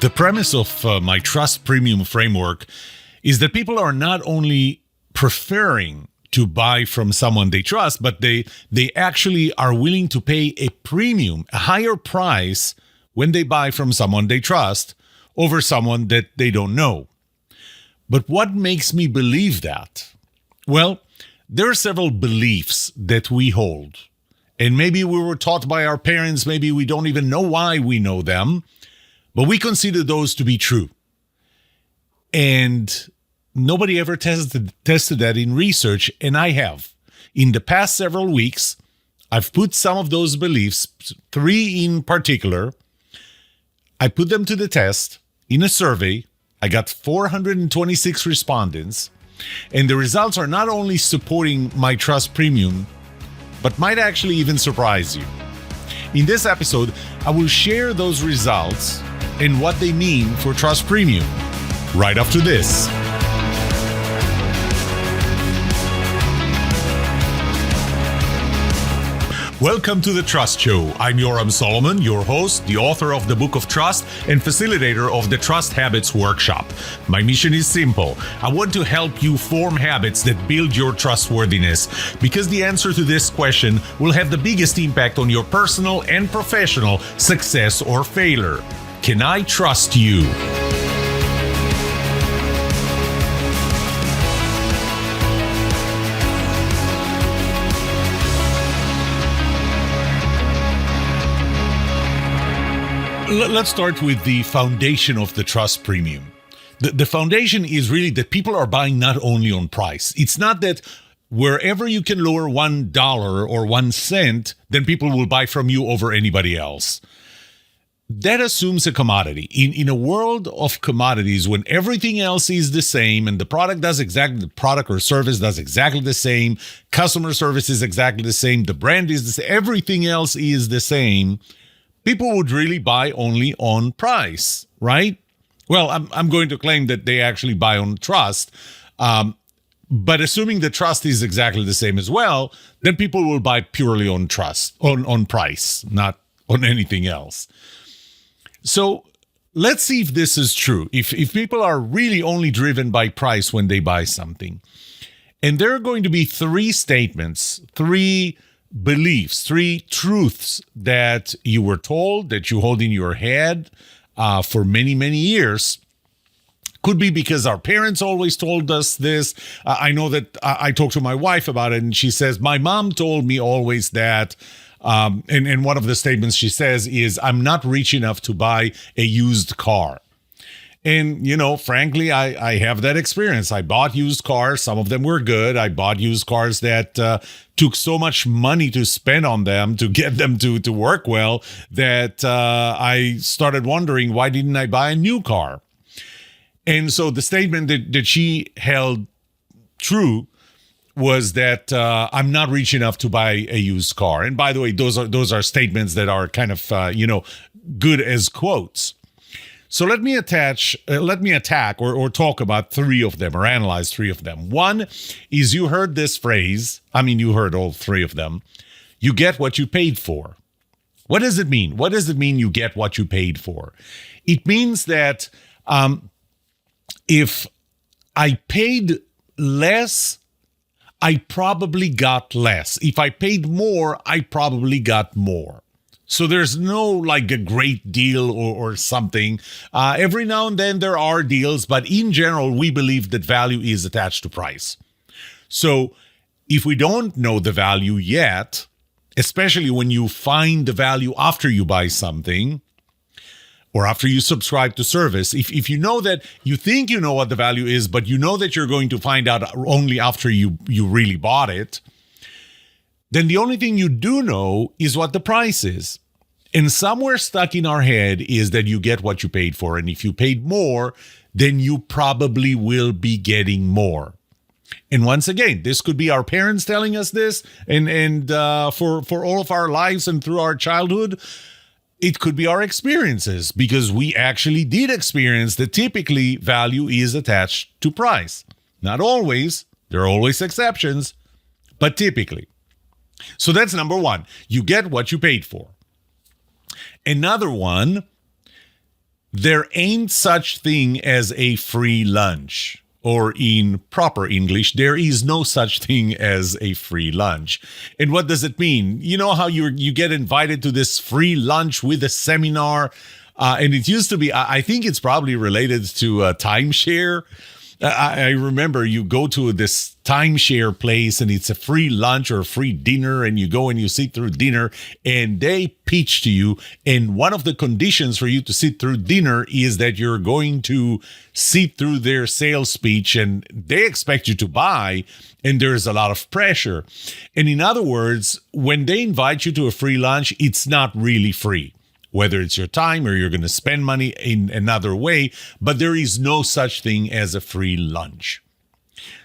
The premise of my trust premium framework is that people are not only preferring to buy from someone they trust, but they actually are willing to pay a premium, a higher price when they buy from someone they trust over someone that they don't know. But what makes me believe that? Well, there are several beliefs that we hold. And maybe we were taught by our parents, maybe we don't even know why we know them, but we consider those to be true. And nobody ever tested that in research, and I have. In the past several weeks, I've put some of those beliefs, 3 in particular, I put them to the test in a survey. I got 426 respondents, and the results are not only supporting my Trust Premium, but might actually even surprise you. In this episode, I will share those results and what they mean for Trust Premium right after this. Welcome to The Trust Show. I'm Yoram Solomon, your host, the author of the Book of Trust, and facilitator of the Trust Habits Workshop. My mission is simple. I want to help you form habits that build your trustworthiness, because the answer to this question will have the biggest impact on your personal and professional success or failure. Can I trust you? Let's start with the foundation of the Trust Premium. The foundation is really that people are buying not only on price. It's not that wherever you can lower $1 or 1 cent, then people will buy from you over anybody else. That assumes a commodity. In a world of commodities, when everything else is the same and the product or service does exactly the same, customer service is exactly the same, the brand is the same, everything else is the same, people would really buy only on price, right? Well, I'm going to claim that they actually buy on trust, but assuming the trust is exactly the same as well, then people will buy purely on trust, on price, not on anything else. So let's see if this is true. If people are really only driven by price when they buy something, and there are going to be 3 statements, 3 beliefs, 3 truths that you were told, that you hold in your head for many, many years. Could be because our parents always told us this. I know that I talked to my wife about it, and she says, my mom told me always that. And one of the statements she says is, I'm not rich enough to buy a used car. And, frankly, I have that experience. I bought used cars. Some of them were good. I bought used cars that took so much money to spend on them to get them to work well that I started wondering, why didn't I buy a new car? And so the statement that she held true was that I'm not rich enough to buy a used car. And by the way, those are statements that are kind of, good as quotes. So let me attack or talk about 3 of them or analyze 3 of them. One is, you heard this phrase. You heard all 3 of them. You get what you paid for. What does it mean? What does it mean you get what you paid for? It means that if I paid less, I probably got less. If I paid more, I probably got more. So there's no a great deal or something. Every now and then there are deals, but in general, we believe that value is attached to price. So if we don't know the value yet, especially when you find the value after you buy something or after you subscribe to service, if you know that you think you know what the value is, but you know that you're going to find out only after you really bought it, then the only thing you do know is what the price is. And somewhere stuck in our head is that you get what you paid for. And if you paid more, then you probably will be getting more. And once again, this could be our parents telling us this, and for all of our lives and through our childhood, it could be our experiences, because we actually did experience that typically value is attached to price. Not always, there are always exceptions, but typically. So that's number 1. You get what you paid for. Another one There ain't such thing as a free lunch. Or in proper English, there is no such thing as a free lunch. And what does it mean? You know how you get invited to this free lunch with a seminar? And it used to be, I think it's probably related to timeshare. I remember you go to this timeshare place and it's a free lunch or a free dinner, and you go and you sit through dinner and they pitch to you. And one of the conditions for you to sit through dinner is that you're going to sit through their sales speech, and they expect you to buy, and there's a lot of pressure. And in other words, when they invite you to a free lunch, it's not really free. Whether it's your time or you're going to spend money in another way, but there is no such thing as a free lunch.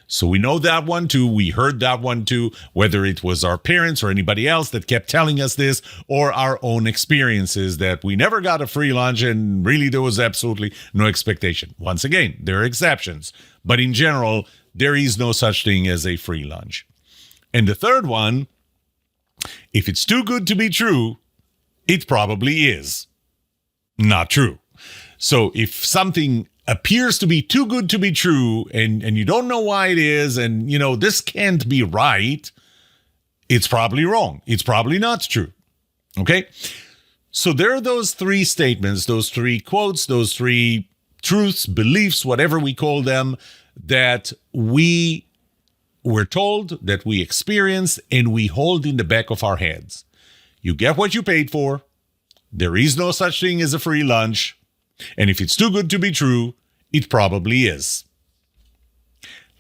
So we know that one too. We heard that one too, whether it was our parents or anybody else that kept telling us this, or our own experiences that we never got a free lunch and really there was absolutely no expectation. Once again, there are exceptions, but in general, there is no such thing as a free lunch. And the third one, if it's too good to be true, it probably is. Not true. So if something appears to be too good to be true and you don't know why it is, and this can't be right, it's probably wrong. It's probably not true. Okay? So there are those three statements, those three quotes, those three truths, beliefs, whatever we call them, that we were told, that we experience, and we hold in the back of our heads. You get what you paid for. There is no such thing as a free lunch. And if it's too good to be true, it probably is.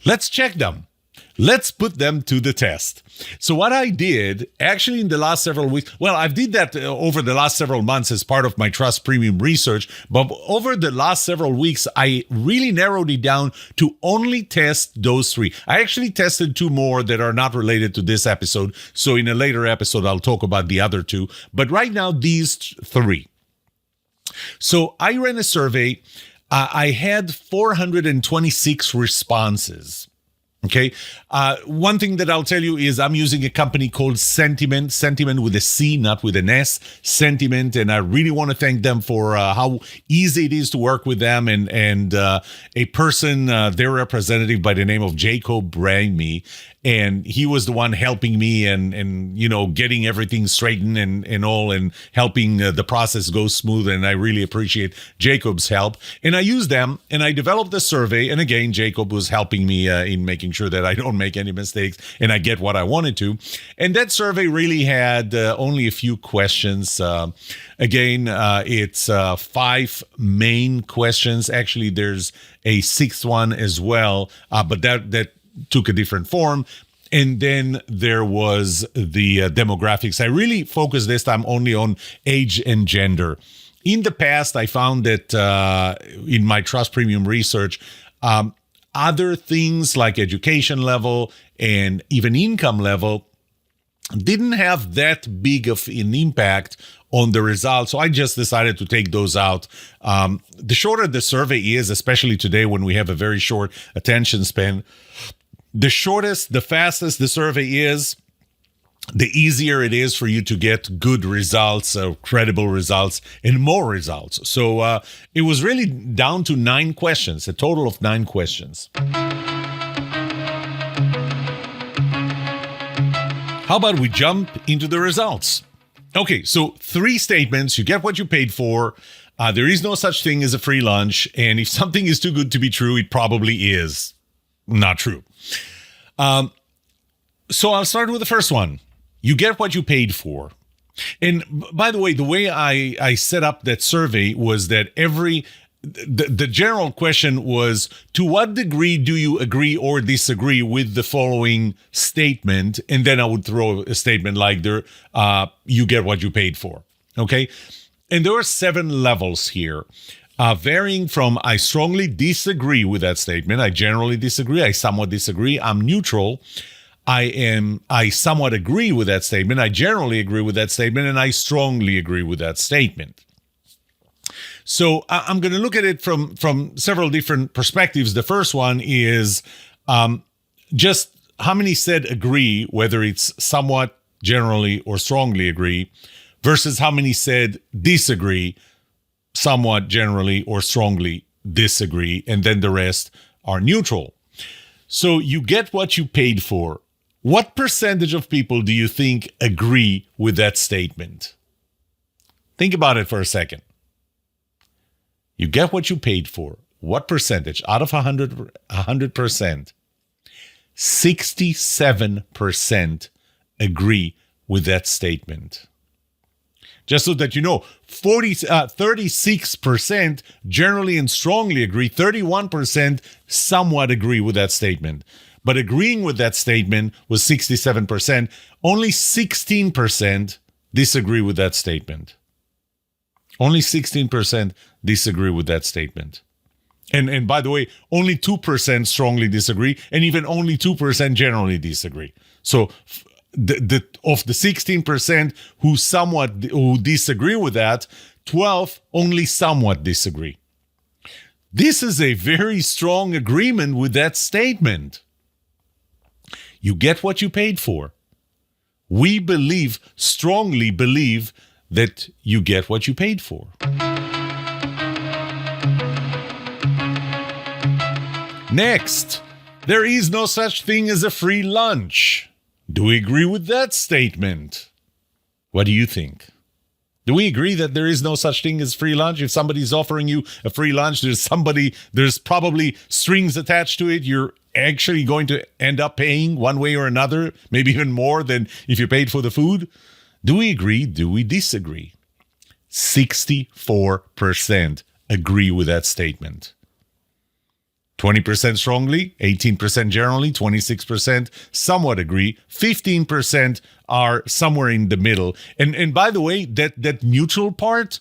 Let's check them. Let's put them to the test. So what I did actually in the last several weeks, well, I did that over the last several months as part of my Trust Premium research, but over the last several weeks, I really narrowed it down to only test those three. I actually tested two more that are not related to this episode. So in a later episode, I'll talk about the other two. But right now, these three. So I ran a survey. I had 426 responses. Okay. One thing that I'll tell you is I'm using a company called Sentiment with a C, not with an S, Sentiment. And I really want to thank them for how easy it is to work with them. And a person, their representative by the name of Jacob, rang me. And he was the one helping me and getting everything straightened and all, and helping the process go smooth. And I really appreciate Jacob's help. And I used them and I developed a survey. And again, Jacob was helping me in making sure that I don't make any mistakes and I get what I wanted to. And that survey really had only a few questions. Again, it's 5 main questions. Actually, there's a 6th one as well, but that took a different form. And then there was the demographics. I really focused this time only on age and gender. In the past, I found that in my Trust Premium research, other things like education level and even income level didn't have that big of an impact on the results. So I just decided to take those out. The shorter the survey is, especially today when we have a very short attention span, the fastest the survey is, the easier it is for you to get good results, credible results, and more results. So it was really down to 9 questions, a total of 9 questions. How about we jump into the results? Okay, so 3 statements. You get what you paid for. There is no such thing as a free lunch. And if something is too good to be true, it probably is not true. So I'll start with the first one. You get what you paid for. And by the way I set up that survey was that the general question was, to what degree do you agree or disagree with the following statement? And then I would throw a statement like you get what you paid for. Okay. And there are 7 levels here. Varying from I strongly disagree with that statement, I generally disagree, I somewhat disagree, I'm neutral, I somewhat agree with that statement, I generally agree with that statement, and I strongly agree with that statement. So I'm going to look at it from several different perspectives. The first one is just how many said agree, whether it's somewhat, generally, or strongly agree, versus how many said disagree, somewhat, generally, or strongly disagree, and then the rest are neutral. So you get what you paid for. What percentage of people do you think agree with that statement? Think about it for a second. You get what you paid for. What percentage? Out of 100%, 67% agree with that statement. Just so that you know, 36% generally and strongly agree. 31% somewhat agree with that statement. But agreeing with that statement was 67%. Only 16% disagree with that statement. Only 16% disagree with that statement. And by the way, only 2% strongly disagree, and even only 2% generally disagree. So of the 16% who disagree with that, 12 only somewhat disagree. This is a very strong agreement with that statement. You get what you paid for. We strongly believe that you get what you paid for. Next, there is no such thing as a free lunch. Do we agree with that statement? What do you think? Do we agree that there is no such thing as free lunch? If somebody's offering you a free lunch, there's probably strings attached to it. You're actually going to end up paying one way or another, maybe even more than if you paid for the food. Do we agree? Do we disagree? 64% agree with that statement. 20% strongly, 18% generally, 26% somewhat agree, 15% are somewhere in the middle. And by the way, that neutral part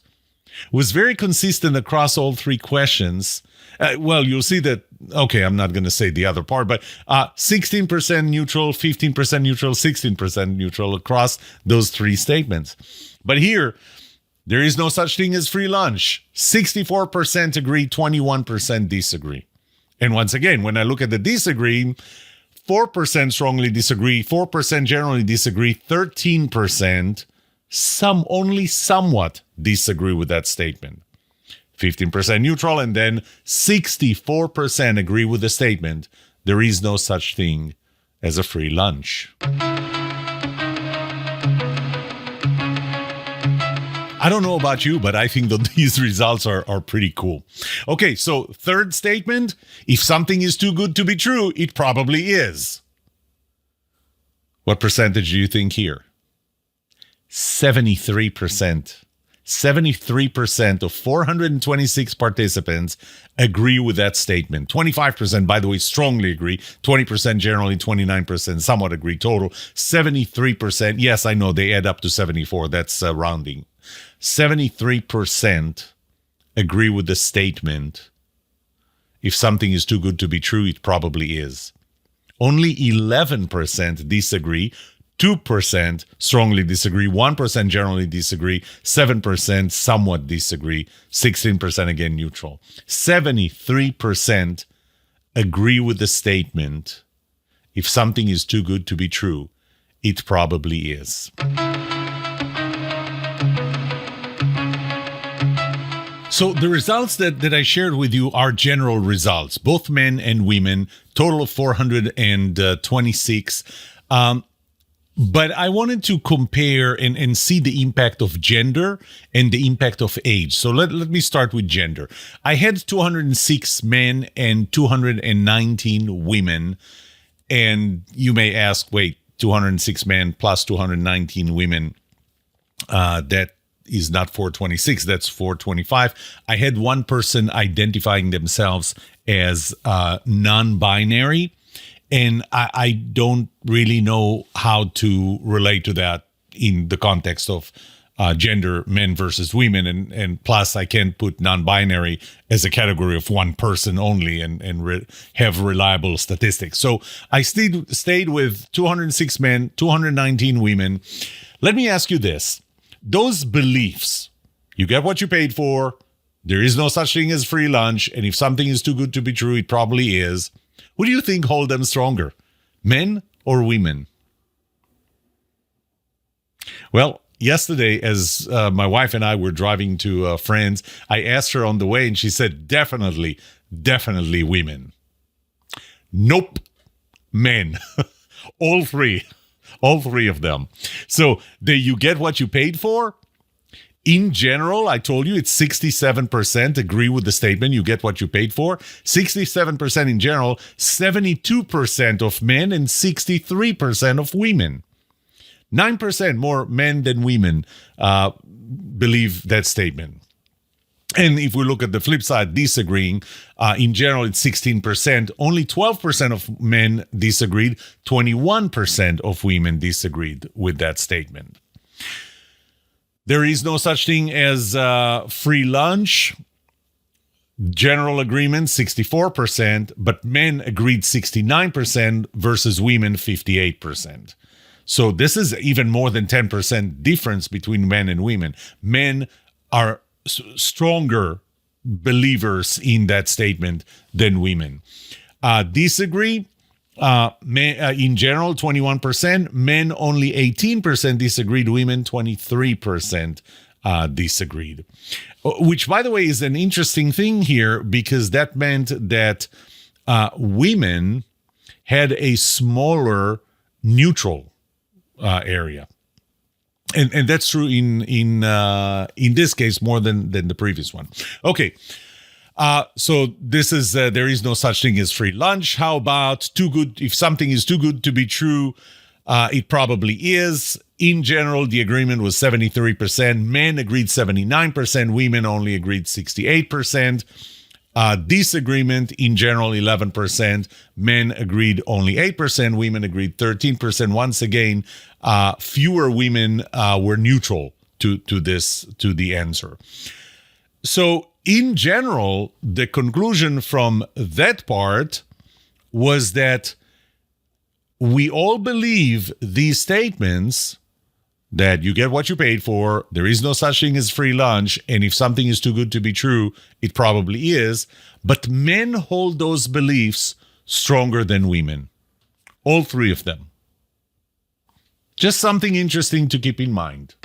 was very consistent across all three questions. Well, you'll see that, okay, I'm not going to say the other part, but 16% neutral, 15% neutral, 16% neutral across those three statements. But here, there is no such thing as free lunch. 64% agree, 21% disagree. And once again, when I look at the disagree, 4% strongly disagree, 4% generally disagree, 13% only somewhat disagree with that statement. 15% neutral, and then 64% agree with the statement, there is no such thing as a free lunch. I don't know about you, but I think that these results are pretty cool. Okay, so third statement, if something is too good to be true, it probably is. What percentage do you think here? 73%. 73% of 426 participants agree with that statement. 25%, by the way, strongly agree. 20% generally, 29% somewhat agree. Total, 73%. Yes, I know they add up to 74. That's rounding. 73% agree with the statement. If something is too good to be true, it probably is. Only 11% disagree. 2% strongly disagree, 1% generally disagree, 7% somewhat disagree, 16% again neutral. 73% agree with the statement, if something is too good to be true, it probably is. So the results that I shared with you are general results, both men and women, total of 426. But I wanted to compare and see the impact of gender and the impact of age. So let me start with gender. I had 206 men and 219 women. And you may ask, wait, 206 men plus 219 women, that is not 426, that's 425. I had one person identifying themselves as non-binary. And I don't really know how to relate to that in the context of gender, men versus women. And plus, I can't put non-binary as a category of one person only and have reliable statistics. So I stayed with 206 men, 219 women. Let me ask you this. Those beliefs, you get what you paid for, there is no such thing as free lunch, and if something is too good to be true, it probably is. Who do you think hold them stronger, men or women? Well, yesterday, as my wife and I were driving to friends, I asked her on the way, and she said, definitely women. Nope, men. All three of them. So you get what you paid for. In general, I told you it's 67% agree with the statement, you get what you paid for. 67% in general, 72% of men and 63% of women. 9% more men than women believe that statement. And if we look at the flip side, disagreeing, in general, it's 16%. Only 12% of men disagreed. 21% of women disagreed with that statement. There is no such thing as free lunch. General agreement, 64%, but men agreed 69% versus women, 58%. So this is even more than 10% difference between men and women. Men are stronger believers in that statement than women. Disagree. Men, in general, 21%. Men, only 18% disagreed. Women, 23% disagreed. Which, by the way, is an interesting thing here, because that meant that women had a smaller neutral area. And that's true in this case more than the previous one. Okay. So this is there is no such thing as free lunch. How about too good? If something is too good to be true, it probably is. In general, the agreement was 73%. Men agreed 79%. Women only agreed 68%. Disagreement, in general, 11%. Men agreed only 8%. Women agreed 13%. Once again, fewer women were neutral to the answer. So, in general, the conclusion from that part was that we all believe these statements that you get what you paid for, there is no such thing as free lunch, and if something is too good to be true, it probably is. But men hold those beliefs stronger than women. All three of them. Just something interesting to keep in mind.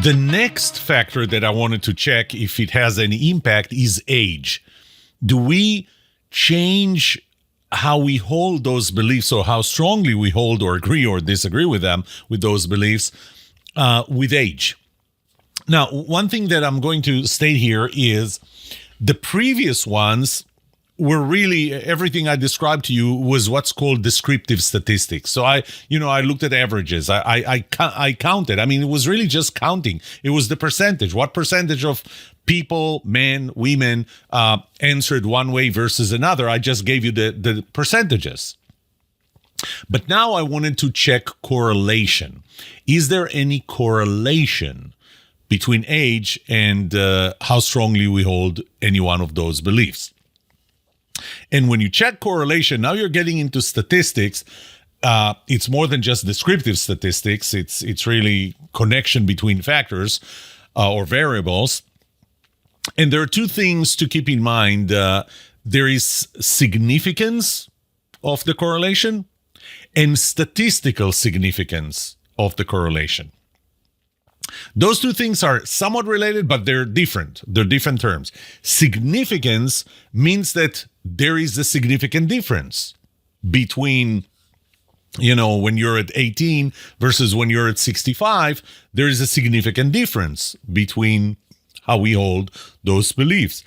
The next factor that I wanted to check if it has any impact is age. Do we change how we hold those beliefs, or how strongly we hold or agree or disagree with them, with those beliefs, with age? Now, one thing that I'm going to state here is the previous ones were really, everything I described to you was what's called descriptive statistics. So I looked at averages. I counted. I mean, it was really just counting. It was the percentage. What percentage of people, men, women, answered one way versus another. I just gave you the percentages. But now I wanted to check correlation. Is there any correlation between age and how strongly we hold any one of those beliefs? And when you check correlation, now you're getting into statistics. It's more than just descriptive statistics. It's really connection between factors or variables. And there are two things to keep in mind. There is significance of the correlation and statistical significance of the correlation. Those two things are somewhat related, but they're different. They're different terms. Significance means that there is a significant difference between, when you're at 18 versus when you're at 65. There is a significant difference between how we hold those beliefs.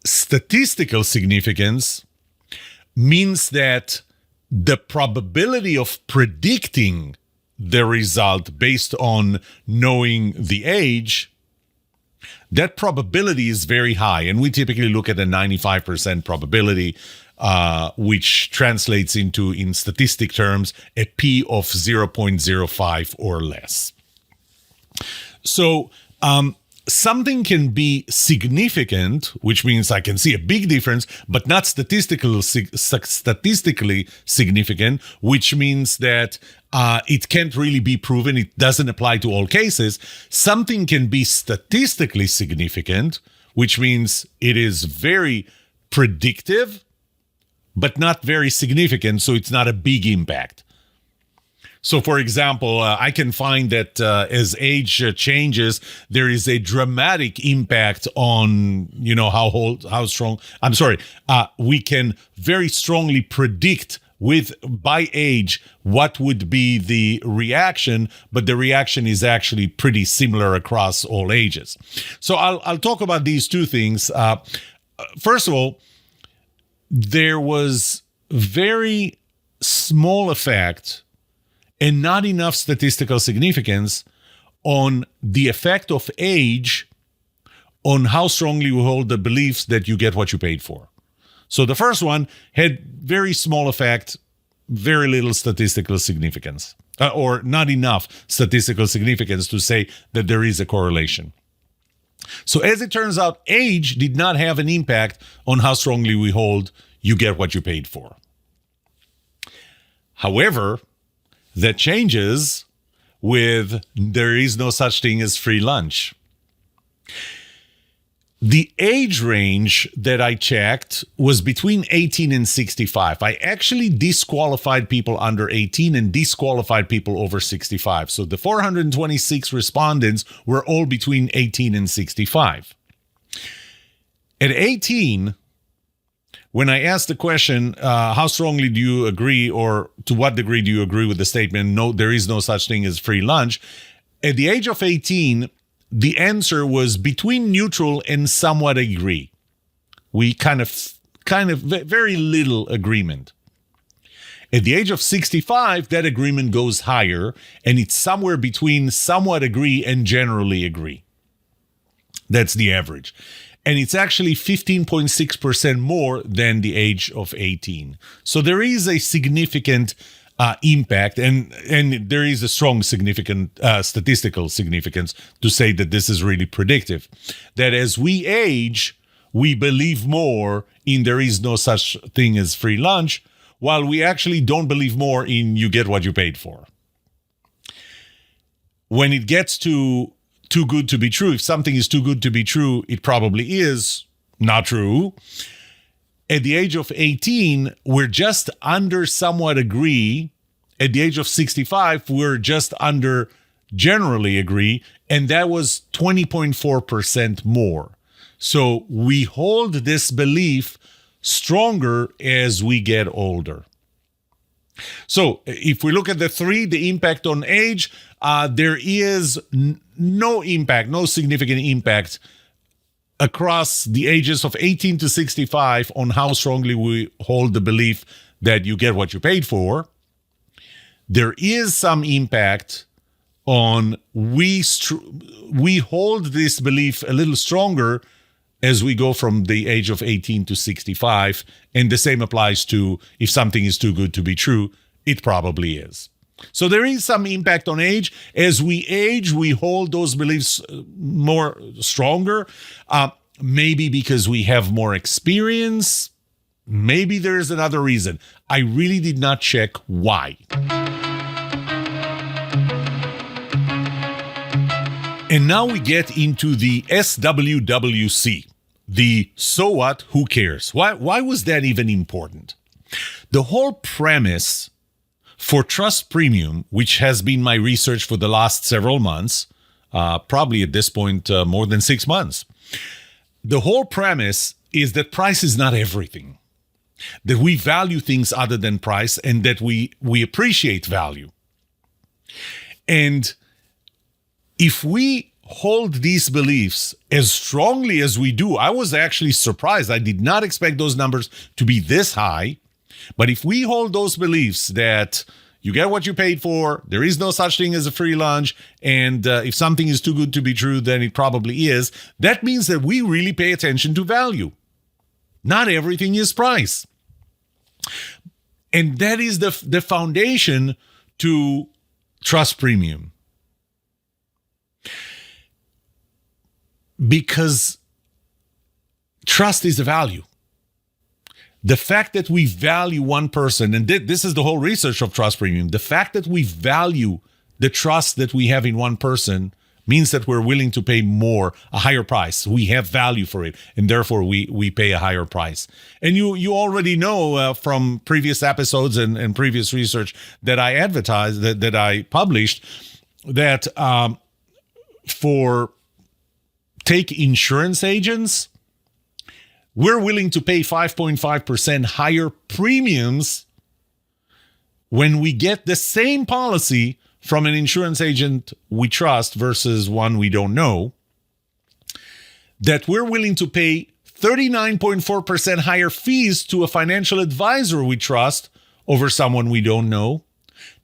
Statistical significance means that the probability of predicting the result based on knowing the age, that probability is very high. And we typically look at a 95% probability, which translates into, in statistic terms, a P of 0.05 or less. So something can be significant, which means I can see a big difference, but not statistically significant, which means that it can't really be proven. It doesn't apply to all cases. Something can be statistically significant, which means it is very predictive, but not very significant, so it's not a big impact. So, for example, I can find that as age changes, there is a dramatic impact on, how strong. We can very strongly predict by age what would be the reaction, but the reaction is actually pretty similar across all ages. So, I'll talk about these two things. First of all, there was very small effect and not enough statistical significance on the effect of age on how strongly we hold the beliefs that you get what you paid for. So the first one had very small effect, very little statistical significance, or not enough statistical significance to say that there is a correlation. So as it turns out, age did not have an impact on how strongly we hold you get what you paid for. However, that changes with there is no such thing as free lunch. The age range that I checked was between 18 and 65. I actually disqualified people under 18 and disqualified people over 65. So the 426 respondents were all between 18 and 65. At 18, when I asked the question, how strongly do you agree, or to what degree do you agree with the statement, no, there is no such thing as free lunch? At the age of 18, the answer was between neutral and somewhat agree. We kind of very little agreement. At the age of 65, that agreement goes higher, and it's somewhere between somewhat agree and generally agree. That's the average. And it's actually 15.6% more than the age of 18. So there is a significant impact, and there is a strong significant statistical significance to say that this is really predictive. That as we age, we believe more in there is no such thing as free lunch, while we actually don't believe more in you get what you paid for. When it gets to too good to be true, if something is too good to be true, it probably is not true. At the age of 18, we're just under somewhat agree. At the age of 65, we're just under generally agree, and that was 20.4% more. So we hold this belief stronger as we get older. So if we look at the three, the impact on age, there is no impact, no significant impact across the ages of 18 to 65 on how strongly we hold the belief that you get what you paid for. There is some impact on we hold this belief a little stronger as we go from the age of 18 to 65, and the same applies to if something is too good to be true, it probably is. So there is some impact on age. As we age, we hold those beliefs more stronger, maybe because we have more experience. Maybe there's another reason. I really did not check why. And now we get into the SWWC, the so what, who cares? Why was that even important? The whole premise for Trust Premium, which has been my research for the last several months, probably at this point more than 6 months, the whole premise is that price is not everything, that we value things other than price, and that we appreciate value. And if we hold these beliefs as strongly as we do, I was actually surprised. I did not expect those numbers to be this high. But if we hold those beliefs that you get what you paid for, there is no such thing as a free lunch, and if something is too good to be true, then it probably is, that means that we really pay attention to value. Not everything is price. And that is the foundation to Trust Premium. Because trust is a value. The fact that we value one person, and this is the whole research of Trust Premium, the fact that we value the trust that we have in one person means that we're willing to pay more, a higher price. We have value for it, and therefore we pay a higher price. And you already know from previous episodes and previous research that I advertised, that I published, that take insurance agents, we're willing to pay 5.5% higher premiums when we get the same policy from an insurance agent we trust versus one we don't know, that we're willing to pay 39.4% higher fees to a financial advisor we trust over someone we don't know,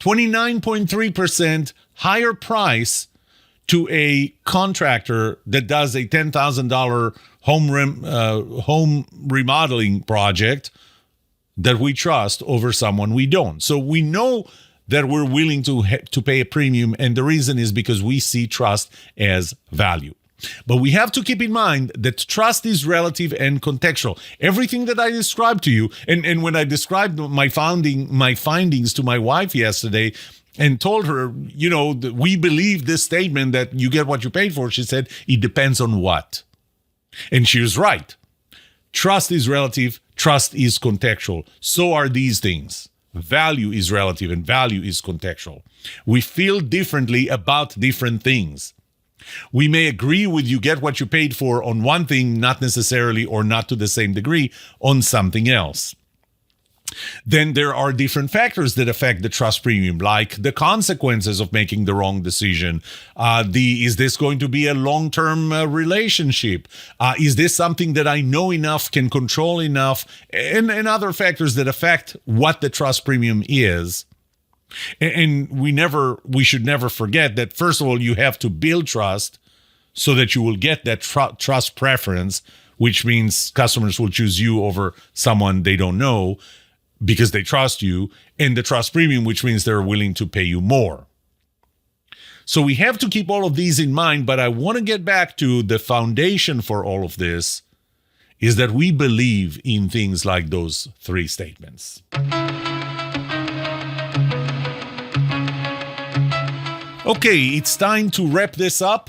29.3% higher price to a contractor that does a $10,000 home remodeling project that we trust over someone we don't. So we know that we're willing to pay a premium, and the reason is because we see trust as value. But we have to keep in mind that trust is relative and contextual. Everything that I described to you, and when I described my findings to my wife yesterday and told her, we believe this statement that you get what you paid for, she said, it depends on what? And she was right. Trust is relative, trust is contextual. So are these things. Value is relative and value is contextual. We feel differently about different things. We may agree with you get what you paid for on one thing, not necessarily or not to the same degree on something else. Then there are different factors that affect the trust premium, like the consequences of making the wrong decision. Is this going to be a long-term relationship? Is this something that I know enough, can control enough? And other factors that affect what the trust premium is. And we should never forget that, first of all, you have to build trust so that you will get that trust preference, which means customers will choose you over someone they don't know, because they trust you, and the trust premium, which means they're willing to pay you more. So we have to keep all of these in mind, but I want to get back to the foundation for all of this is that we believe in things like those three statements. Okay, it's time to wrap this up.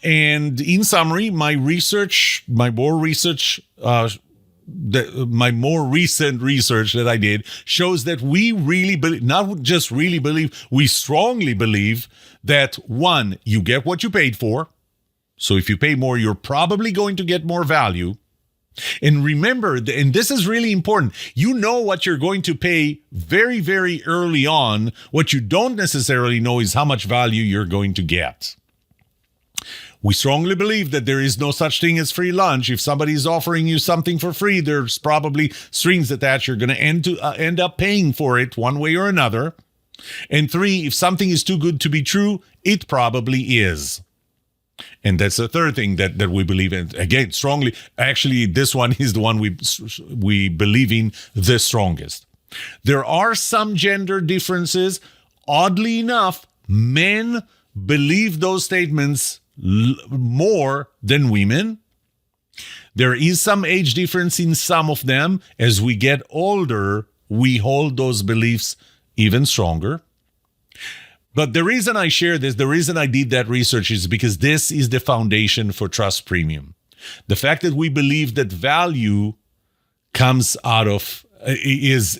And in summary, my more recent research that I did shows that we really believe, not just really believe, we strongly believe that, one, you get what you paid for. So if you pay more, you're probably going to get more value. And remember, and this is really important, you know what you're going to pay very, very early on. What you don't necessarily know is how much value you're going to get. We strongly believe that there is no such thing as free lunch. If somebody is offering you something for free, there's probably strings attached. You're going to end up paying for it one way or another. And three, if something is too good to be true, it probably is. And that's the third thing that we believe in. Again, strongly. Actually, this one is the one we believe in the strongest. There are some gender differences. Oddly enough, men believe those statements more than women. There is some age difference in some of them. As we get older, we hold those beliefs even stronger. But the reason I share this, the reason I did that research is because this is the foundation for trust premium. The fact that we believe that value comes out of is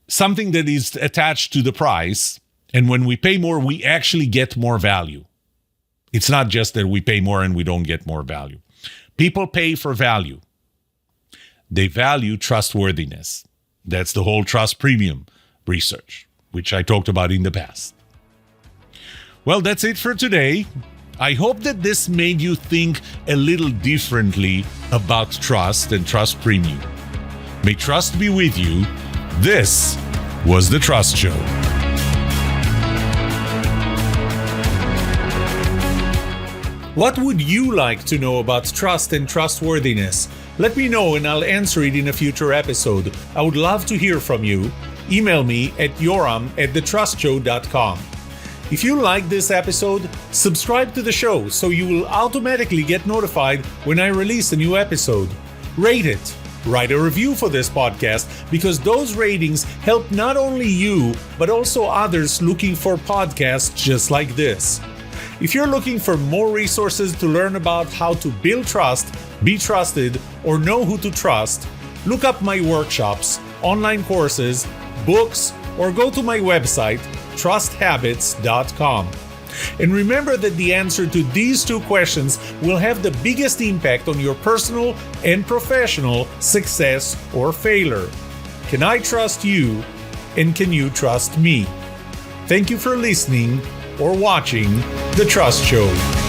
something that is attached to the price. And when we pay more, we actually get more value. It's not just that we pay more and we don't get more value. People pay for value. They value trustworthiness. That's the whole trust premium research, which I talked about in the past. Well, that's it for today. I hope that this made you think a little differently about trust and trust premium. May trust be with you. This was The Trust Show. What would you like to know about trust and trustworthiness? Let me know and I'll answer it in a future episode. I would love to hear from you. Email me at yoram@thetrustshow.com. If you like this episode, subscribe to the show so you will automatically get notified when I release a new episode. Rate it, Write a review for this podcast because those ratings help not only you, but also others looking for podcasts just like this. If you're looking for more resources to learn about how to build trust, be trusted, or know who to trust, look up my workshops, online courses, books, or go to my website, trusthabits.com. And remember that the answer to these two questions will have the biggest impact on your personal and professional success or failure. Can I trust you? And can you trust me? Thank you for listening or watching The Trust Show.